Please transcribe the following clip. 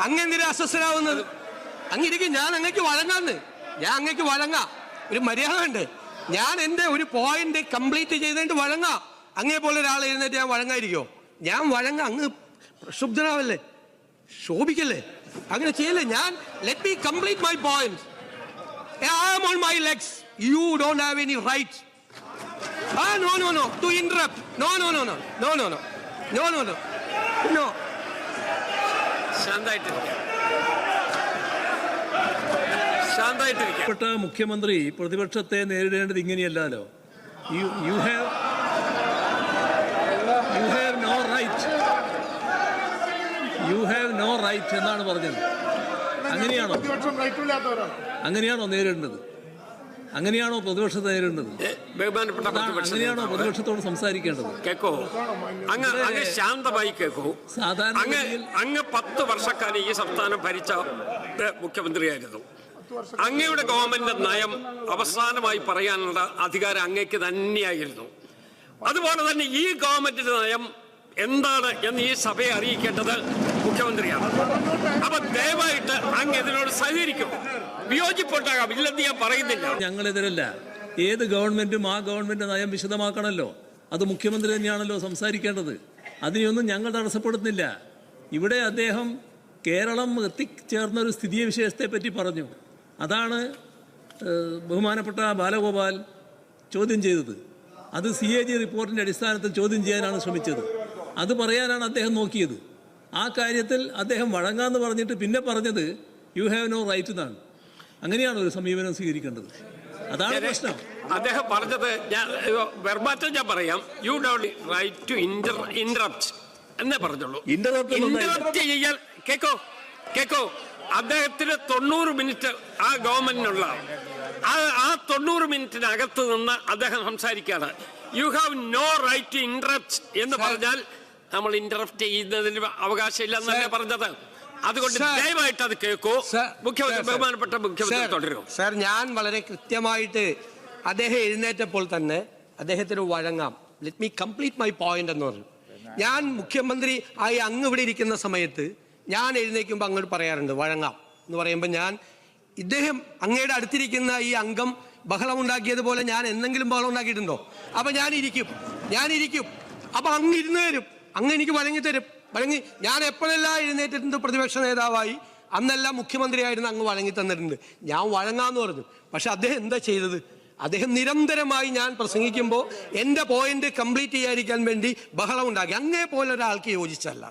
അങ്ങെന്തിനാ അസ്വസ്ഥനാവുന്നത്? അങ്ങിരിക്കും, ഞാൻ അങ്ങക്ക് വഴങ്ങാന്ന്. ഞാൻ അങ്ങക്ക് വഴങ്ങാം. ഒരു മര്യാദ ഉണ്ട്. ഞാൻ എൻ്റെ ഒരു പോയിന്റ് കംപ്ലീറ്റ് ചെയ്തിട്ട് വഴങ്ങാം. അങ്ങേ പോലെ ഒരാൾ എഴുന്നേറ്റ് ഞാൻ വഴങ്ങായിരിക്കോ? ഞാൻ വഴങ്ങാം. അങ്ങ് പ്രക്ഷുബ്ധനാവല്ലേ, ശോഭിക്കല്ലേ, അങ്ങനെ ചെയ്യല്ലേ. ഞാൻ let me complete my point. I am on my legs. You don't have any right. No, to interrupt. No. ശാന്തമായിട്ടിരിക്കുക. മുഖ്യമന്ത്രി പ്രതിപക്ഷത്തെ നേരിടേണ്ടത് ഇങ്ങനെയല്ലോ. You have no right എന്നാണ് പറഞ്ഞത്. അങ്ങനെയാണോ നേരിടേണ്ടത്? അങ്ങനെയാണോ പ്രതിപക്ഷത്തെ നേരിടേണ്ടത്? അങ്ങനെയാണോ പ്രതിപക്ഷത്തോട് സംസാരിക്കേണ്ടത്? കേക്കോ, അങ്ങ് ശാന്തമായി കേക്കോ. സാധാരണ അങ്ങ് 10 വർഷക്കാലം ഈ സംസ്ഥാനം ഭരിച്ച മുഖ്യമന്ത്രിയായിരുന്നു. അങ്ങയുടെ ഗവൺമെന്റ് നയം അവസാനമായി പറയാനുള്ള അധികാരം അങ്ങേക്ക് തന്നെയായിരുന്നു. അതുപോലെ തന്നെ ഈ ഗവൺമെന്റിന്റെ നയം എന്താണ് എന്ന് ഈ സഭയെ അറിയിക്കേണ്ടത് മുഖ്യമന്ത്രിയാണ്. അപ്പൊ ദയവായിട്ട് അങ്ങ് ഇതിനോട് സഹകരിക്കും. വിയോജിപ്പുണ്ടാകാം, ഇല്ലെന്ന് ഞാൻ പറയുന്നില്ല. ഞങ്ങളെതിരല്ല. ഏത് ഗവൺമെന്റും ആ ഗവൺമെന്റ് നയം വിശദമാക്കണമല്ലോ. അത് മുഖ്യമന്ത്രി തന്നെയാണല്ലോ സംസാരിക്കേണ്ടത്. അതിനെയൊന്നും ഞങ്ങൾ തടസ്സപ്പെടുന്നില്ല. ഇവിടെ അദ്ദേഹം കേരളം എത്തിച്ചേർന്ന ഒരു സ്ഥിതിയെ വിശേഷത്തെ പറ്റി പറഞ്ഞു. അതാണ് ബഹുമാനപ്പെട്ട ബാലഗോപാൽ ചോദ്യം ചെയ്തത്. അത് CAG റിപ്പോർട്ടിൻ്റെ അടിസ്ഥാനത്തിൽ ചോദ്യം ചെയ്യാനാണ് ശ്രമിച്ചത്. അത് പറയാനാണ് അദ്ദേഹം നോക്കിയത്. ആ കാര്യത്തിൽ അദ്ദേഹം വഴങ്ങാന്ന് പറഞ്ഞിട്ട് പിന്നെ പറഞ്ഞത് യു ഹാവ് നോ റൈറ്റ് എന്നാണ്. അങ്ങനെയാണ് ഒരു സമീപനം സ്വീകരിക്കേണ്ടത്. അതാണ് പ്രശ്നം. അദ്ദേഹം പറഞ്ഞത് വെർബാറ്റം ഞാൻ പറയാം. You don't right to interrupt എന്നേ പറഞ്ഞുള്ളൂ. ഇന്ററപ്റ്റ് ചെയ്യാൻ കേക്കോ അദ്ദേഹത്തിന് 90 മിനിറ്റ് ആ ഗവൺമെന്റിനുള്ള ആ 90 മിനിറ്റിനകത്ത് നിന്ന് അദ്ദേഹം സംസാരിക്കുകയാണ്. You have no right to interrupt എന്ന് പറഞ്ഞാൽ നമ്മൾ ഇന്ററപ്റ്റ് ചെയ്യുന്നതിന് അവകാശമില്ല എന്നല്ലേ പറഞ്ഞത്. അതുകൊണ്ട് ദയവായിട്ട് അത് കേൾക്കൂ. ബഹുമാനപ്പെട്ട മുഖ്യമന്ത്രി തുടരും. സർ, ഞാൻ വളരെ കൃത്യമായിട്ട് അദ്ദേഹം എഴുന്നേറ്റപ്പോൾ തന്നെ അദ്ദേഹത്തിന് വഴങ്ങാം. Let me complete my point എന്ന് പറഞ്ഞു. ഞാൻ മുഖ്യമന്ത്രി ആയി അങ്ങ് ഇവിടെ ഇരിക്കുന്ന സമയത്ത് ഞാൻ എഴുന്നേൽക്കുമ്പോൾ അങ്ങോട്ട് പറയാറുണ്ട് വഴങ്ങാം എന്ന് പറയുമ്പോൾ ഇദ്ദേഹം അങ്ങയുടെ അടുത്തിരിക്കുന്ന ഈ അംഗം ബഹളം ഉണ്ടാക്കിയതുപോലെ ഞാൻ എന്തെങ്കിലും ബഹളം ഉണ്ടാക്കിയിട്ടുണ്ടോ? അപ്പൊ ഞാനിരിക്കും. അപ്പൊ അങ്ങ് ഇരുന്ന് തരും, അങ്ങ് എനിക്ക് വഴങ്ങി ഞാൻ എപ്പോഴെല്ലാം എഴുന്നേറ്റിട്ടുണ്ട് പ്രതിപക്ഷ നേതാവായി, അന്നെല്ലാം മുഖ്യമന്ത്രിയായിരുന്നു, അങ്ങ് വഴങ്ങി തന്നിട്ടുണ്ട്. ഞാൻ വഴങ്ങാന്ന് പറഞ്ഞു. പക്ഷെ അദ്ദേഹം എന്താ ചെയ്തത്? അദ്ദേഹം നിരന്തരമായി ഞാൻ പ്രസംഗിക്കുമ്പോൾ എൻ്റെ പോയിന്റ് കംപ്ലീറ്റ് ചെയ്യാതിരിക്കാൻ വേണ്ടി ബഹളം ഉണ്ടാക്കി. അങ്ങേ പോലെ ഒരാൾക്ക് യോജിച്ചല്ല.